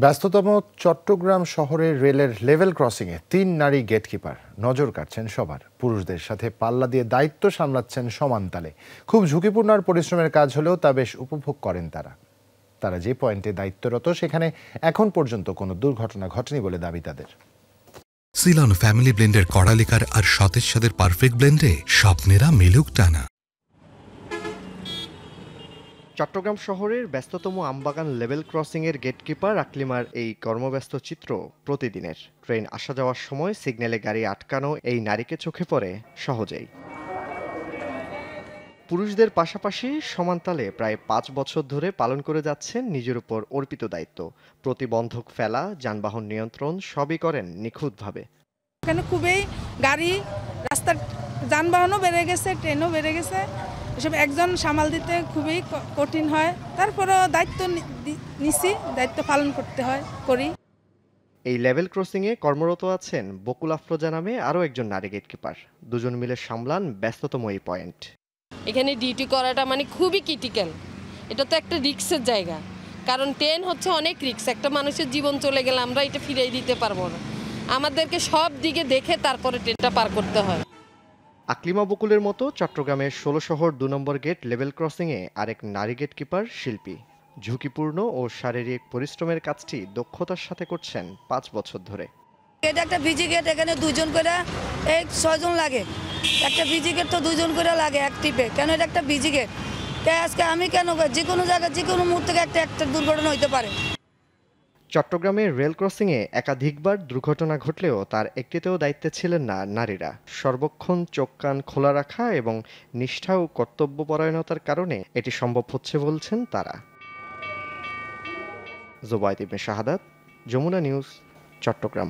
ব্যস্ততম চট্টগ্রাম শহরের রেলের লেভেল ক্রসিংয়ে ৩ নারী গেটকিপার নজর কাটছেন সবার। পুরুষদের সাথে পাল্লা দিয়ে দায়িত্ব সামলাচ্ছেন সমান তালে। খুব ঝুঁকিপূর্ণ আর পরিশ্রমের কাজ হলেও তা বেশ উপভোগ করেন তারা যে পয়েন্টে দায়িত্বরত সেখানে এখন পর্যন্ত কোনো দুর্ঘটনা ঘটেনি বলে দাবি তাদের। সিলন ফ্যামিলি ব্লেন্ডের কড়ালিকার আর সতেজ স্বাদের পারফেক্ট ব্লেন্ডে স্বপ্নেরা মিলুক টানা। চট্টগ্রাম শহরের ব্যস্ততম আমবাগান লেভেল ক্রসিংয়ের গেটকিপার আকলিমার এই কর্মব্যস্ত চিত্র প্রতিদিনের। ট্রেন আসা যাওয়ার সময় সিগন্যালে গাড়ি আটকানো এই নারীকে চোখে পড়ে সহজেই। পুরুষদের পাশাপাশি সমানতালে প্রায় ৫ বছর ধরে পালন করে যাচ্ছেন নিজের উপর অর্পিত দায়িত্ব। প্রতিবন্ধক ফেলা, যানবাহন নিয়ন্ত্রণ সবই করেন নিখুঁতভাবে। এখানে খুবই গাড়ি, রাস্তার যানবাহনও বেড়ে গেছে, ট্রেনও বেড়ে গেছে, এসব একজন সামাল দিতে খুবই কঠিন হয়। তারপরেও দায়িত্ব নিছি, দায়িত্ব পালন করতে হয়, করি। এই লেভেল ক্রসিংয়ে কর্মরত আছেন বকুল আফরোজা নামে আরও একজন নারী গেটকিপার। দুজন মিলে সামলান ব্যস্ততম এই পয়েন্ট। এখানে ডিউটি করাটা মানে খুবই ক্রিটিক্যাল। এটা তো একটা রিস্কের জায়গা, কারণ ট্রেন হচ্ছে অনেক রিস্ক। একটা মানুষের জীবন চলে গেলে আমরা এটা ফিরিয়ে দিতে পারবো না। আমাদেরকে সব দিকে দেখে তারপরে ট্রেনটা পার করতে হয়। আকলিমা বকুলের মতো চট্টগ্রামের ১৬ শহর ২ নম্বর গেট লেভেল ক্রসিংয়ে আরেক নারী গেটকিপার শিল্পী। ঝুঁকিপূর্ণ ও শারীরিক পরিশ্রমের কাজটি দক্ষতার সাথে করছেন ৫ বছর ধরে। এটা একটা বিজি গেট, এখানে ২ জন করে ৬ জন লাগে। একটা বিজি গেট তো ২ জন করে লাগে এক টিপে। কেন এটা একটা বিজি গেট? আজকে আমি কেন যে কোনো জায়গায় যে কোনো মুহূর্তে একটা দুর্ঘটনা হতে পারে। চট্টগ্রামের রেল ক্রসিংয়ে একাধিকবার দুর্ঘটনা ঘটলেও তার একটিতেও দায়িত্বে ছিলেন না নারীরা। সর্বক্ষণ চোখ কান খোলা রাখা এবং নিষ্ঠা ও কর্তব্যপরায়ণতার কারণে এটি সম্ভব হচ্ছে বলছেন তারা। জোবায়েদ ইবনে শাহাদাত, যমুনা নিউজ, চট্টগ্রাম।